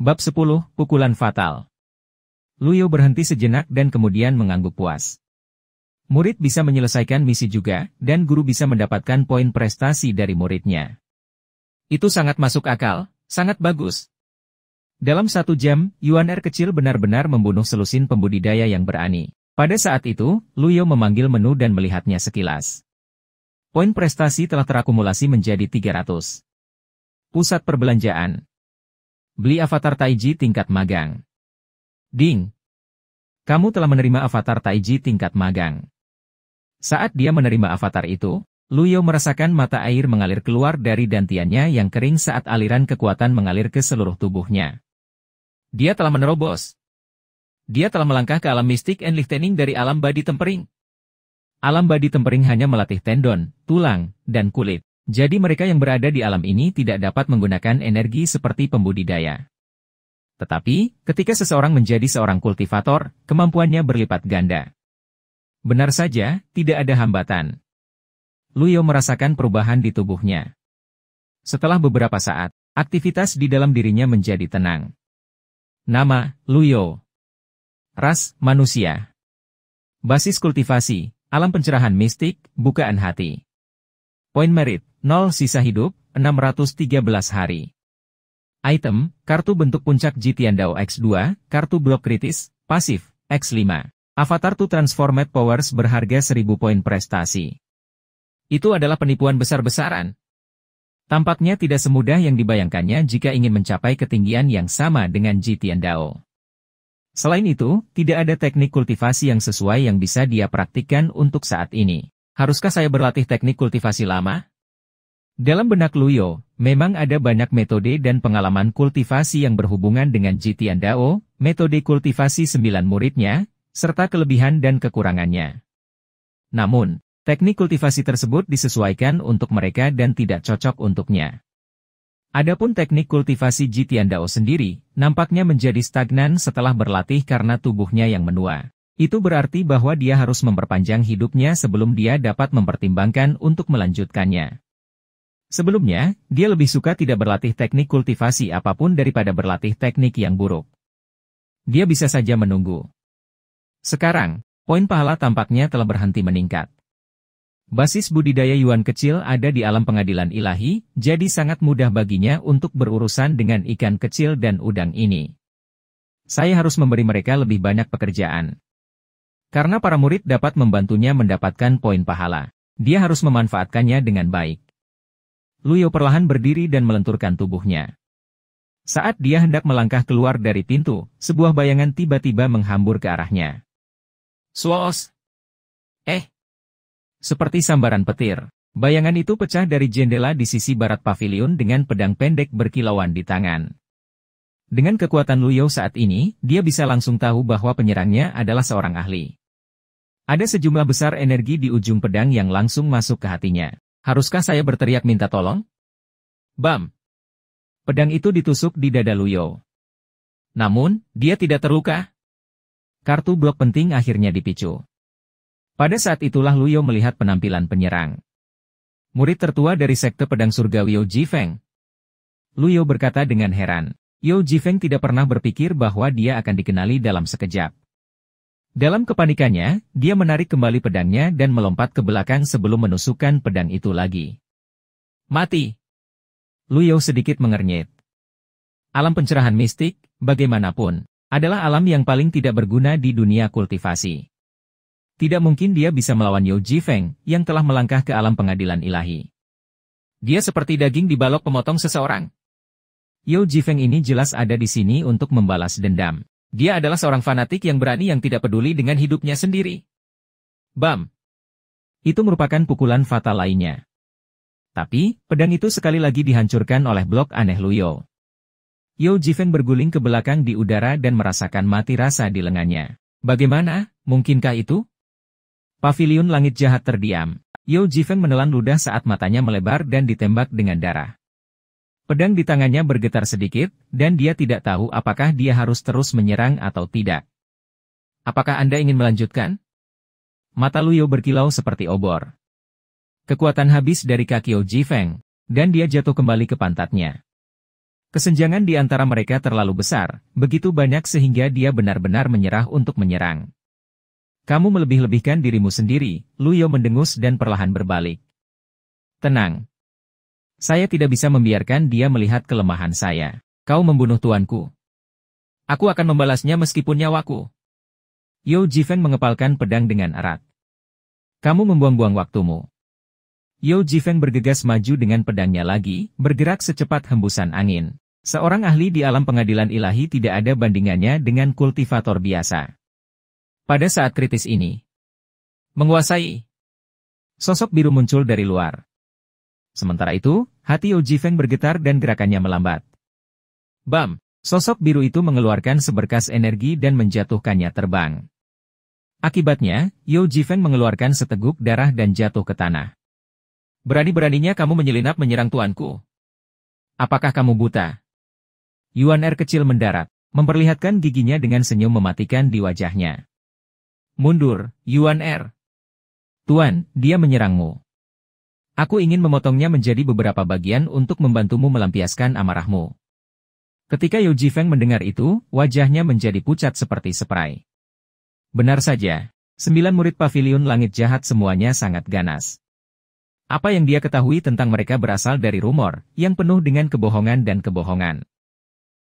Bab 10, Pukulan Fatal. Luyo berhenti sejenak dan kemudian mengangguk puas. Murid bisa menyelesaikan misi juga, dan guru bisa mendapatkan poin prestasi dari muridnya. Itu sangat masuk akal, sangat bagus. Dalam 1 jam, Yuan Er kecil benar-benar membunuh selusin pembudidaya yang berani. Pada saat itu, Luyo memanggil menu dan melihatnya sekilas. Poin prestasi telah terakumulasi menjadi 300. Pusat perbelanjaan. Beli avatar Taiji tingkat magang. Ding. Kamu telah menerima avatar Taiji tingkat magang. Saat dia menerima avatar itu, Luyo merasakan mata air mengalir keluar dari dantiannya yang kering saat aliran kekuatan mengalir ke seluruh tubuhnya. Dia telah menerobos. Dia telah melangkah ke alam mistik Enlightening dari alam badi tempering. Alam badi tempering hanya melatih tendon, tulang, dan kulit. Jadi mereka yang berada di alam ini tidak dapat menggunakan energi seperti pembudidaya. Tetapi, ketika seseorang menjadi seorang kultivator, kemampuannya berlipat ganda. Benar saja, tidak ada hambatan. Luyo merasakan perubahan di tubuhnya. Setelah beberapa saat, aktivitas di dalam dirinya menjadi tenang. Nama, Luyo. Ras, manusia. Basis kultivasi, alam pencerahan mistik, bukaan hati. Poin merit, 0 sisa hidup, 613 hari. Item, kartu bentuk puncak Jitian Dao X2, kartu blok kritis, pasif, X5. Avatar to Transformed Powers berharga 1000 poin prestasi. Itu adalah penipuan besar-besaran. Tampaknya tidak semudah yang dibayangkannya jika ingin mencapai ketinggian yang sama dengan Jitian Dao. Selain itu, tidak ada teknik kultivasi yang sesuai yang bisa dia praktikkan untuk saat ini. Haruskah saya berlatih teknik kultivasi lama? Dalam benak Luyo, memang ada banyak metode dan pengalaman kultivasi yang berhubungan dengan Jitian Dao, metode kultivasi 9 muridnya, serta kelebihan dan kekurangannya. Namun, teknik kultivasi tersebut disesuaikan untuk mereka dan tidak cocok untuknya. Adapun teknik kultivasi Jitian Dao sendiri, nampaknya menjadi stagnan setelah berlatih karena tubuhnya yang menua. Itu berarti bahwa dia harus memperpanjang hidupnya sebelum dia dapat mempertimbangkan untuk melanjutkannya. Sebelumnya, dia lebih suka tidak berlatih teknik kultivasi apapun daripada berlatih teknik yang buruk. Dia bisa saja menunggu. Sekarang, poin pahala tampaknya telah berhenti meningkat. Basis budidaya Yuan kecil ada di alam pengadilan ilahi, jadi sangat mudah baginya untuk berurusan dengan ikan kecil dan udang ini. Saya harus memberi mereka lebih banyak pekerjaan. Karena para murid dapat membantunya mendapatkan poin pahala, dia harus memanfaatkannya dengan baik. Luyo perlahan berdiri dan melenturkan tubuhnya. Saat dia hendak melangkah keluar dari pintu, sebuah bayangan tiba-tiba menghambur ke arahnya. Swos! Seperti sambaran petir, bayangan itu pecah dari jendela di sisi barat pavilion dengan pedang pendek berkilauan di tangan. Dengan kekuatan Luyo saat ini, dia bisa langsung tahu bahwa penyerangnya adalah seorang ahli. Ada sejumlah besar energi di ujung pedang yang langsung masuk ke hatinya. Haruskah saya berteriak minta tolong? Bam! Pedang itu ditusuk di dada Luyo. Namun, dia tidak terluka. Kartu blok penting akhirnya dipicu. Pada saat itulah Luyo melihat penampilan penyerang. Murid tertua dari sekte pedang surgawi Yo Jifeng. Luyo berkata dengan heran. Yo Jifeng tidak pernah berpikir bahwa dia akan dikenali dalam sekejap. Dalam kepanikannya, dia menarik kembali pedangnya dan melompat ke belakang sebelum menusukkan pedang itu lagi. Mati! Luyo sedikit mengernyit. Alam pencerahan mistik, bagaimanapun, adalah alam yang paling tidak berguna di dunia kultivasi. Tidak mungkin dia bisa melawan Yo Jifeng, yang telah melangkah ke alam pengadilan ilahi. Dia seperti daging di balok pemotong seseorang. Yo Jifeng ini jelas ada di sini untuk membalas dendam. Dia adalah seorang fanatik yang berani yang tidak peduli dengan hidupnya sendiri. Bam! Itu merupakan pukulan fatal lainnya. Tapi, pedang itu sekali lagi dihancurkan oleh blok aneh Luyo. Yo Jifeng berguling ke belakang di udara dan merasakan mati rasa di lengannya. Bagaimana, mungkinkah itu? Pavilion langit jahat terdiam. Yo Jifeng menelan ludah saat matanya melebar dan ditembak dengan darah. Pedang di tangannya bergetar sedikit, dan dia tidak tahu apakah dia harus terus menyerang atau tidak. Apakah Anda ingin melanjutkan? Mata Luyo berkilau seperti obor. Kekuatan habis dari kaki Yo Jifeng, dan dia jatuh kembali ke pantatnya. Kesenjangan di antara mereka terlalu besar, begitu banyak sehingga dia benar-benar menyerah untuk menyerang. Kamu melebih-lebihkan dirimu sendiri, Lu Yao mendengus dan perlahan berbalik. Tenang. Saya tidak bisa membiarkan dia melihat kelemahan saya. Kau membunuh tuanku. Aku akan membalasnya meskipun nyawaku. Yao Jifeng mengepalkan pedang dengan erat. Kamu membuang-buang waktumu. Yao Jifeng bergegas maju dengan pedangnya lagi, bergerak secepat hembusan angin. Seorang ahli di alam pengadilan ilahi tidak ada bandingannya dengan kultivator biasa. Pada saat kritis ini, menguasai. Sosok biru muncul dari luar. Sementara itu, hati Yao Jifeng bergetar dan gerakannya melambat. Bam! Sosok biru itu mengeluarkan seberkas energi dan menjatuhkannya terbang. Akibatnya, Yao Jifeng mengeluarkan seteguk darah dan jatuh ke tanah. Berani-beraninya kamu menyelinap menyerang tuanku. Apakah kamu buta? Yuan Er kecil mendarat, memperlihatkan giginya dengan senyum mematikan di wajahnya. Mundur, Yuan Er. Tuan, dia menyerangmu. Aku ingin memotongnya menjadi beberapa bagian untuk membantumu melampiaskan amarahmu. Ketika Yao Jifeng mendengar itu, wajahnya menjadi pucat seperti spray. Benar saja, 9 murid pavilion langit jahat semuanya sangat ganas. Apa yang dia ketahui tentang mereka berasal dari rumor, yang penuh dengan kebohongan dan kebohongan.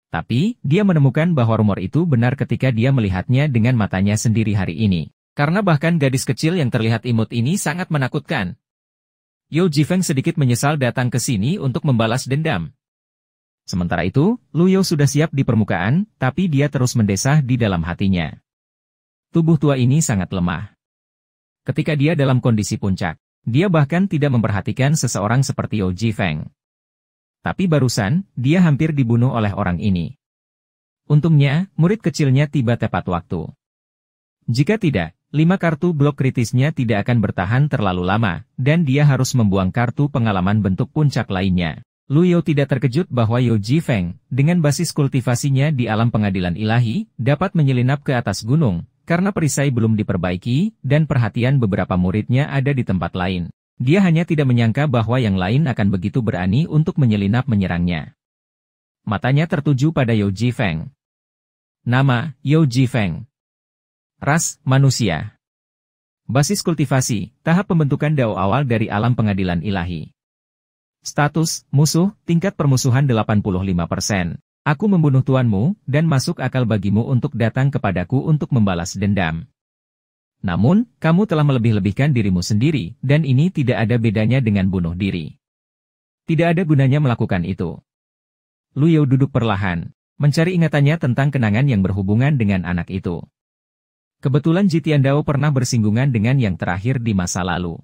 Tapi, dia menemukan bahwa rumor itu benar ketika dia melihatnya dengan matanya sendiri hari ini. Karena bahkan gadis kecil yang terlihat imut ini sangat menakutkan. Yao Jifeng sedikit menyesal datang ke sini untuk membalas dendam. Sementara itu, Lu Yao sudah siap di permukaan, tapi dia terus mendesah di dalam hatinya. Tubuh tua ini sangat lemah. Ketika dia dalam kondisi puncak, dia bahkan tidak memperhatikan seseorang seperti Yao Jifeng. Tapi barusan, dia hampir dibunuh oleh orang ini. Untungnya, murid kecilnya tiba tepat waktu. Jika tidak, 5 kartu blok kritisnya tidak akan bertahan terlalu lama, dan dia harus membuang kartu pengalaman bentuk puncak lainnya. Lu Yao tidak terkejut bahwa Yao Jifeng, dengan basis kultivasinya di alam pengadilan ilahi, dapat menyelinap ke atas gunung, karena perisai belum diperbaiki, dan perhatian beberapa muridnya ada di tempat lain. Dia hanya tidak menyangka bahwa yang lain akan begitu berani untuk menyelinap menyerangnya. Matanya tertuju pada Yao Jifeng. Nama, Yao Jifeng. Ras, manusia. Basis kultivasi, tahap pembentukan dao awal dari alam pengadilan ilahi. Status, musuh, tingkat permusuhan 85%. Aku membunuh tuanmu, dan masuk akal bagimu untuk datang kepadaku untuk membalas dendam. Namun, kamu telah melebih-lebihkan dirimu sendiri, dan ini tidak ada bedanya dengan bunuh diri. Tidak ada gunanya melakukan itu. Lu Yao duduk perlahan, mencari ingatannya tentang kenangan yang berhubungan dengan anak itu. Kebetulan Jitian Dao pernah bersinggungan dengan yang terakhir di masa lalu.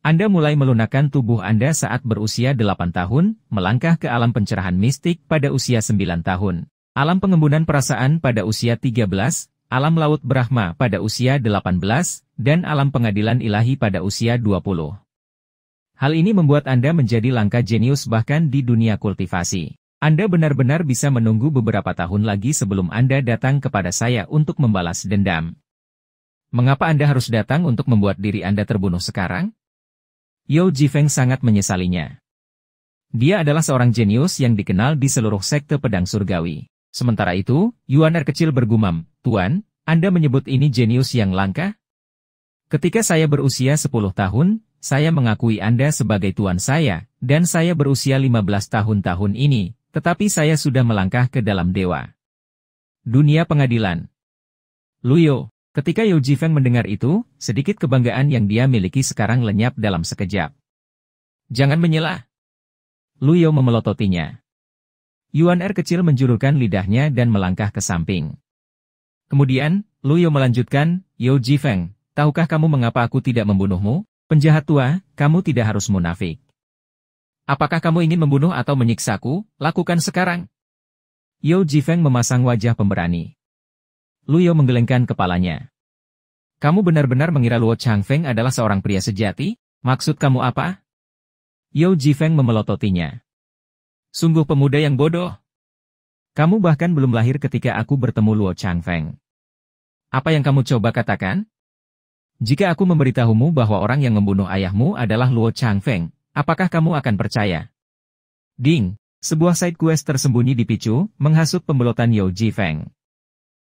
Anda mulai melunakkan tubuh Anda saat berusia 8 tahun, melangkah ke alam pencerahan mistik pada usia 9 tahun, alam pengembunan perasaan pada usia 13, alam laut Brahma pada usia 18, dan alam pengadilan ilahi pada usia 20. Hal ini membuat Anda menjadi langka jenius bahkan di dunia kultivasi. Anda benar-benar bisa menunggu beberapa tahun lagi sebelum Anda datang kepada saya untuk membalas dendam. Mengapa Anda harus datang untuk membuat diri Anda terbunuh sekarang? Yao Jifeng sangat menyesalinya. Dia adalah seorang jenius yang dikenal di seluruh sekte pedang surgawi. Sementara itu, Yuan Er kecil bergumam, Tuan, Anda menyebut ini jenius yang langka? Ketika saya berusia 10 tahun, saya mengakui Anda sebagai tuan saya, dan saya berusia 15 tahun ini, tetapi saya sudah melangkah ke dalam dewa. Dunia pengadilan. Lu Yao. Ketika Yao Jifeng mendengar itu, sedikit kebanggaan yang dia miliki sekarang lenyap dalam sekejap. Jangan menyelah. Lu Yao memelototinya. Yuan Er kecil menjulurkan lidahnya dan melangkah ke samping. Kemudian, Lu Yao melanjutkan, Yao Jifeng, tahukah kamu mengapa aku tidak membunuhmu? Penjahat tua, kamu tidak harus munafik. Apakah kamu ingin membunuh atau menyiksaku? Lakukan sekarang. Yao Jifeng memasang wajah pemberani. Lu Yao menggelengkan kepalanya. Kamu benar-benar mengira Luo Changfeng adalah seorang pria sejati? Maksud kamu apa? Yao Jifeng memelototinya. Sungguh pemuda yang bodoh. Kamu bahkan belum lahir ketika aku bertemu Luo Changfeng. Apa yang kamu coba katakan? Jika aku memberitahumu bahwa orang yang membunuh ayahmu adalah Luo Changfeng, apakah kamu akan percaya? Ding! Sebuah side quest tersembunyi di Picu, menghasut pembelotan Yao Jifeng.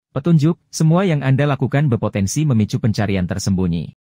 Petunjuk, semua yang Anda lakukan berpotensi memicu pencarian tersembunyi.